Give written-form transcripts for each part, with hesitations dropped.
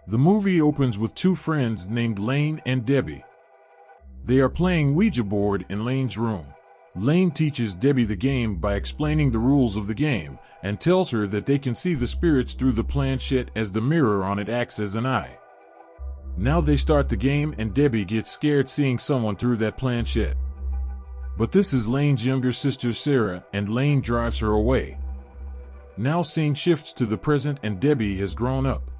The movie opens with two friends named Lane and Debbie. They are playing Ouija board in Lane's room. Lane teaches Debbie the game by explaining the rules of the game and tells her that they can see the spirits through the planchette as the mirror on it acts as an eye. Now they start the game and Debbie gets scared seeing someone through that planchette. But this is Lane's younger sister Sarah, and Lane drives her away. Now scene shifts to the present and Debbie has grown up.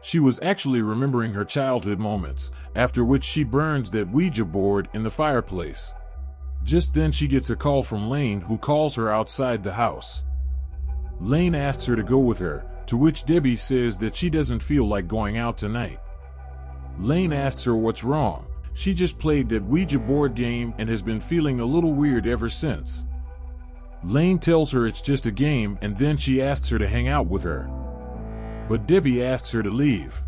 She was actually remembering her childhood moments, after which she burns that Ouija board in the fireplace. Just then she gets a call from Lane, who calls her outside the house. Lane asks her to go with her, to which Debbie says that she doesn't feel like going out tonight. Lane asks her what's wrong. She just played that Ouija board game and has been feeling a little weird ever since. Lane tells her it's just a game, and then she asks her to hang out with her. But Debbie asks her to leave.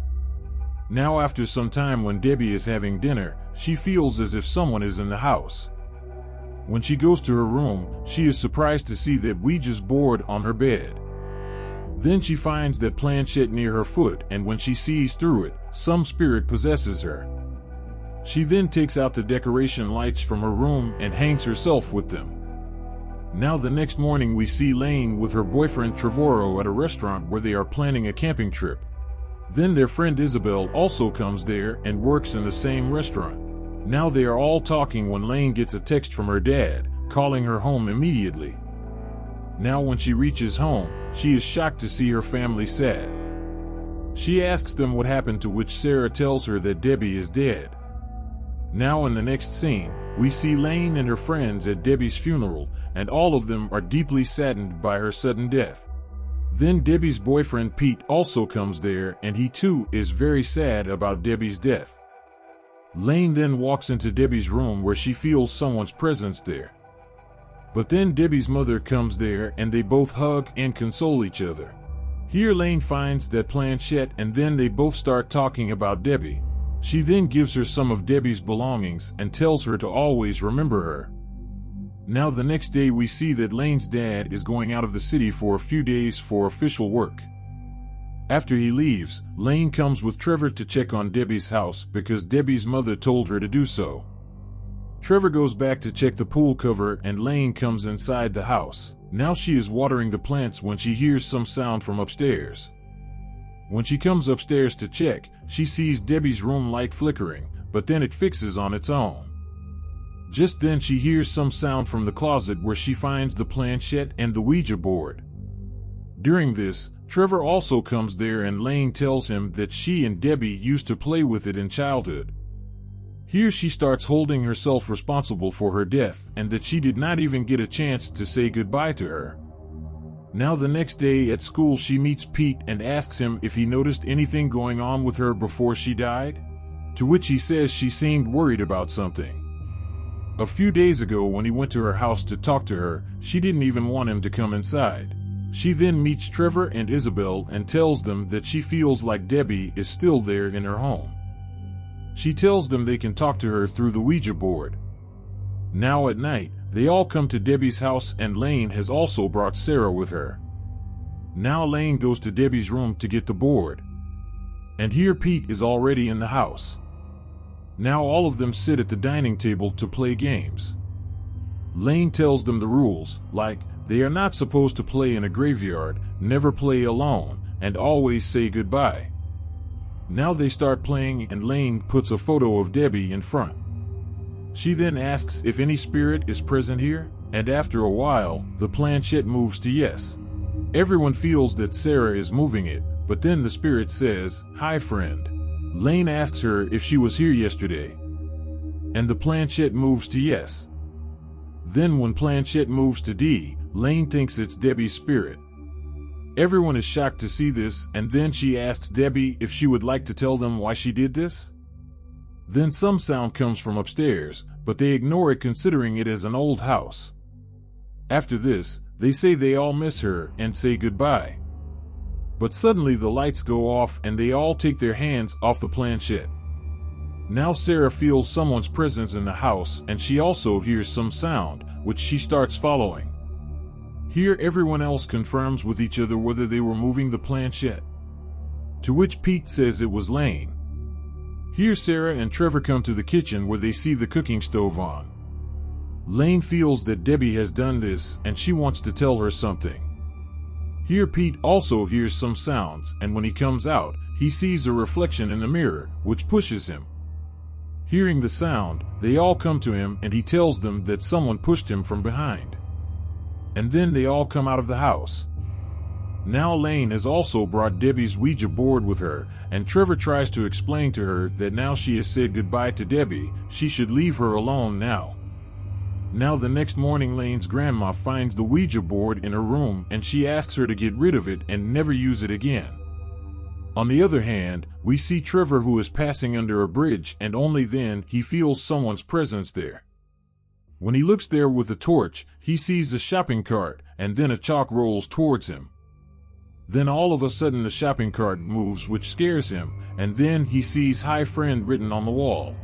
Now after some time, when Debbie is having dinner, she feels as if someone is in the house. When she goes to her room, she is surprised to see that Ouija's board on her bed. Then she finds that planchette near her foot, and when she sees through it, some spirit possesses her. She then takes out the decoration lights from her room and hangs herself with them. Now the next morning we see Lane with her boyfriend Trevorrow at a restaurant where they are planning a camping trip. Then their friend Isabel also comes there and works in the same restaurant. Now they are all talking when Lane gets a text from her dad, calling her home immediately. Now when she reaches home, she is shocked to see her family sad. She asks them what happened, to which Sarah tells her that Debbie is dead. Now in the next scene, we see Lane and her friends at Debbie's funeral, and all of them are deeply saddened by her sudden death. Then Debbie's boyfriend Pete also comes there, and he too is very sad about Debbie's death. Lane then walks into Debbie's room where she feels someone's presence there. But then Debbie's mother comes there and they both hug and console each other. Here Lane finds that planchette and then they both start talking about Debbie. She then gives her some of Debbie's belongings and tells her to always remember her. Now the next day we see that Lane's dad is going out of the city for a few days for official work. After he leaves, Lane comes with Trevor to check on Debbie's house because Debbie's mother told her to do so. Trevor goes back to check the pool cover and Lane comes inside the house. Now she is watering the plants when she hears some sound from upstairs. When she comes upstairs to check, she sees Debbie's room light flickering, but then it fixes on its own. Just then she hears some sound from the closet where she finds the planchette and the Ouija board. During this, Trevor also comes there and Lane tells him that she and Debbie used to play with it in childhood. Here she starts holding herself responsible for her death and that she did not even get a chance to say goodbye to her. Now the next day at school she meets Pete and asks him if he noticed anything going on with her before she died, to which he says she seemed worried about something. A few days ago when he went to her house to talk to her, she didn't even want him to come inside. She then meets Trevor and Isabel and tells them that she feels like Debbie is still there in her home. She tells them they can talk to her through the Ouija board. Now at night, they all come to Debbie's house and Lane has also brought Sarah with her. Now Lane goes to Debbie's room to get the board. And here Pete is already in the house. Now all of them sit at the dining table to play games. Lane tells them the rules, like, they are not supposed to play in a graveyard, never play alone, and always say goodbye. Now they start playing and Lane puts a photo of Debbie in front. She then asks if any spirit is present here, and after a while, the planchette moves to yes. Everyone feels that Sarah is moving it, but then the spirit says, "Hi friend." Lane asks her if she was here yesterday, and the planchette moves to yes. Then when planchette moves to D, Lane thinks it's Debbie's spirit. Everyone is shocked to see this, and then she asks Debbie if she would like to tell them why she did this. Then some sound comes from upstairs, but they ignore it considering it as an old house. After this, they say they all miss her and say goodbye. But suddenly the lights go off and they all take their hands off the planchette. Now Sarah feels someone's presence in the house and she also hears some sound, which she starts following. Here everyone else confirms with each other whether they were moving the planchette. to which Pete says it was Lane. Here Sarah and Trevor come to the kitchen where they see the cooking stove on. Lane feels that Debbie has done this and she wants to tell her something. Here Pete also hears some sounds, and when he comes out, he sees a reflection in the mirror, which pushes him. Hearing the sound, they all come to him and he tells them that someone pushed him from behind. And then they all come out of the house. Now Lane has also brought Debbie's Ouija board with her, and Trevor tries to explain to her that now she has said goodbye to Debbie, she should leave her alone now. Now the next morning Lane's grandma finds the Ouija board in her room and she asks her to get rid of it and never use it again. On the other hand, we see Trevor, who is passing under a bridge, and only then he feels someone's presence there. When he looks there with a torch, he sees a shopping cart, and then a chalk rolls towards him. Then all of a sudden the shopping cart moves, which scares him, and then he sees "Hi Friend" written on the wall.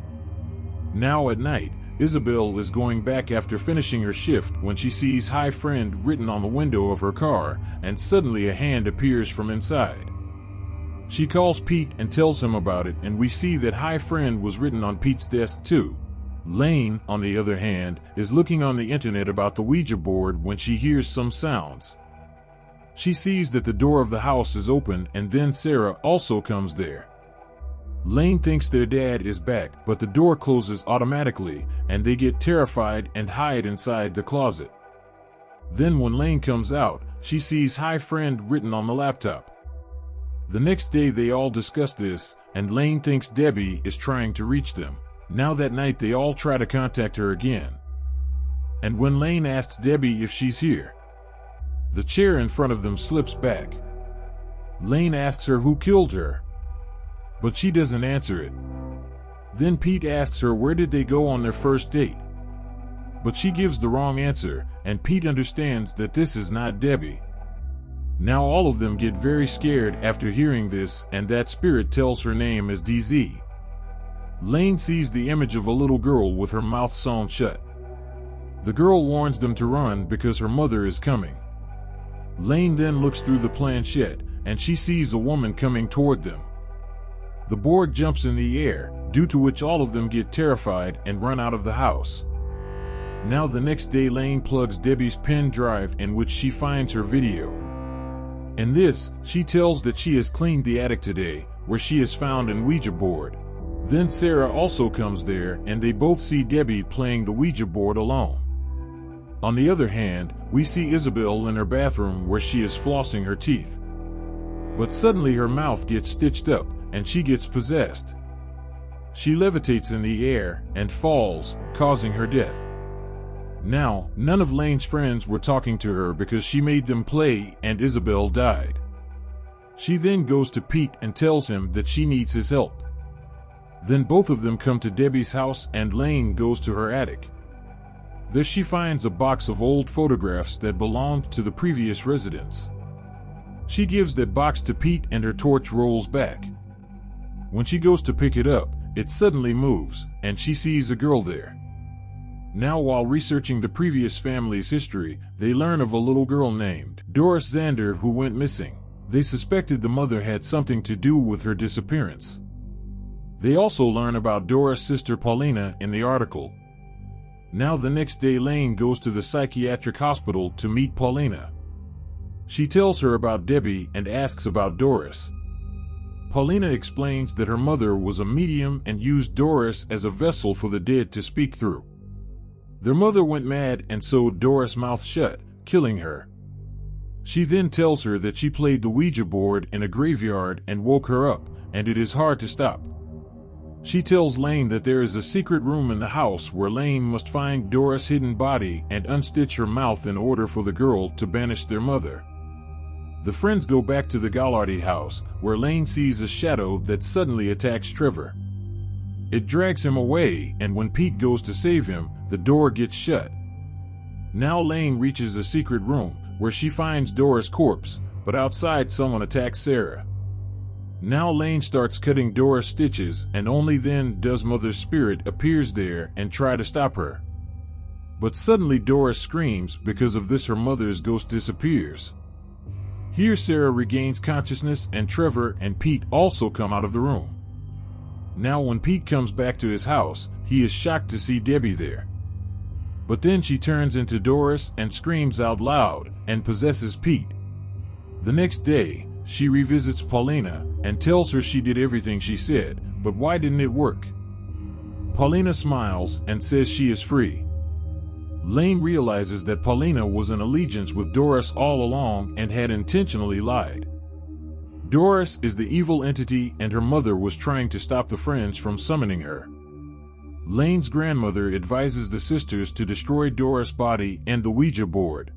Now at night, Isabel is going back after finishing her shift when she sees "Hi Friend" written on the window of her car, and suddenly a hand appears from inside. She calls Pete and tells him about it, and we see that "Hi Friend" was written on Pete's desk too. Lane, on the other hand, is looking on the internet about the Ouija board when she hears some sounds. She sees that the door of the house is open, and then Sarah also comes there. Lane thinks their dad is back, but the door closes automatically, and they get terrified and hide inside the closet. Then when Lane comes out, she sees "Hi Friend" written on the laptop. The next day they all discuss this, and Lane thinks Debbie is trying to reach them. Now that night they all try to contact her again. And when Lane asks Debbie if she's here, the chair in front of them slips back. Lane asks her who killed her, but she doesn't answer it. Then Pete asks her where did they go on their first date, but she gives the wrong answer, and Pete understands that this is not Debbie. Now all of them get very scared after hearing this, and that spirit tells her name is DZ. Lane sees the image of a little girl with her mouth sewn shut. The girl warns them to run because her mother is coming. Lane then looks through the planchette, and she sees a woman coming toward them. The board jumps in the air, due to which all of them get terrified and run out of the house. Now the next day Lane plugs Debbie's pen drive, in which she finds her video. In this, she tells that she has cleaned the attic today, where she has found an Ouija board. Then Sarah also comes there, and they both see Debbie playing the Ouija board alone. On the other hand, we see Isabel in her bathroom where she is flossing her teeth. But suddenly her mouth gets stitched up, and she gets possessed. She levitates in the air and falls, causing her death. Now, none of Lane's friends were talking to her because she made them play, and Isabel died. She then goes to Pete and tells him that she needs his help. Then both of them come to Debbie's house, and Lane goes to her attic. There she finds a box of old photographs that belonged to the previous residents. She gives that box to Pete, and her torch rolls back. When she goes to pick it up, it suddenly moves, and she sees a girl there. Now while researching the previous family's history, they learn of a little girl named Doris Zander who went missing. They suspected the mother had something to do with her disappearance. They also learn about Doris' sister Paulina in the article. Now the next day Lane goes to the psychiatric hospital to meet Paulina. She tells her about Debbie and asks about Doris. Paulina explains that her mother was a medium and used Doris as a vessel for the dead to speak through. Their mother went mad and sewed Doris' mouth shut, killing her. She then tells her that she played the Ouija board in a graveyard and woke her up, and it is hard to stop. She tells Lane that there is a secret room in the house where Lane must find Doris' hidden body and unstitch her mouth in order for the girl to banish their mother. The friends go back to the Gallardi house, where Lane sees a shadow that suddenly attacks Trevor. It drags him away, and when Pete goes to save him, the door gets shut. Now Lane reaches a secret room, where she finds Doris' corpse, but outside someone attacks Sarah. Now Lane starts cutting Doris stitches, and only then does Mother's spirit appears there and try to stop her. But suddenly Doris screams. Because of this her mother's ghost disappears. Here Sarah regains consciousness and Trevor and Pete also come out of the room. Now when Pete comes back to his house, he is shocked to see Debbie there. But then she turns into Doris and screams out loud and possesses Pete. The next day, she revisits Paulina and tells her she did everything she said, but why didn't it work? Paulina smiles and says she is free. Lane realizes that Paulina was in allegiance with Doris all along and had intentionally lied. Doris is the evil entity and her mother was trying to stop the friends from summoning her. Lane's grandmother advises the sisters to destroy Doris' body and the Ouija board.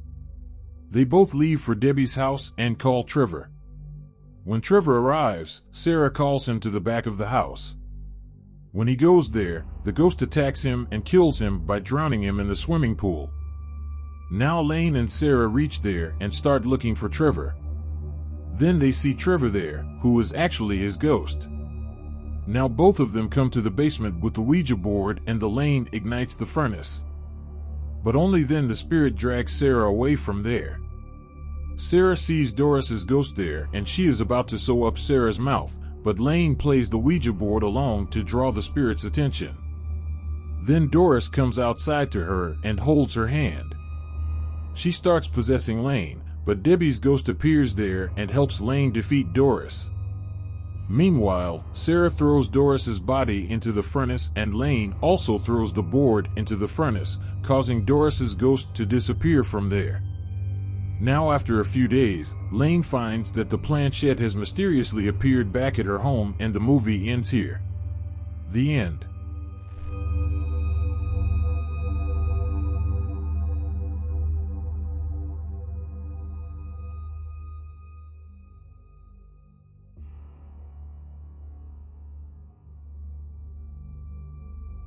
They both leave for Debbie's house and call Trevor. When Trevor arrives, Sarah calls him to the back of the house. When he goes there, the ghost attacks him and kills him by drowning him in the swimming pool. Now Lane and Sarah reach there and start looking for Trevor. Then they see Trevor there, who is actually his ghost. Now both of them come to the basement with the Ouija board and the Lane ignites the furnace. But only then the spirit drags Sarah away from there. Sarah sees Doris's ghost there and she is about to sew up Sarah's mouth, but Lane plays the Ouija board along to draw the spirit's attention. Then Doris comes outside to her and holds her hand. She starts possessing Lane, but Debbie's ghost appears there and helps Lane defeat Doris. Meanwhile, Sarah throws Doris's body into the furnace and Lane also throws the board into the furnace, causing Doris's ghost to disappear from there. Now after a few days, Lane finds that the planchette has mysteriously appeared back at her home and the movie ends here. The end.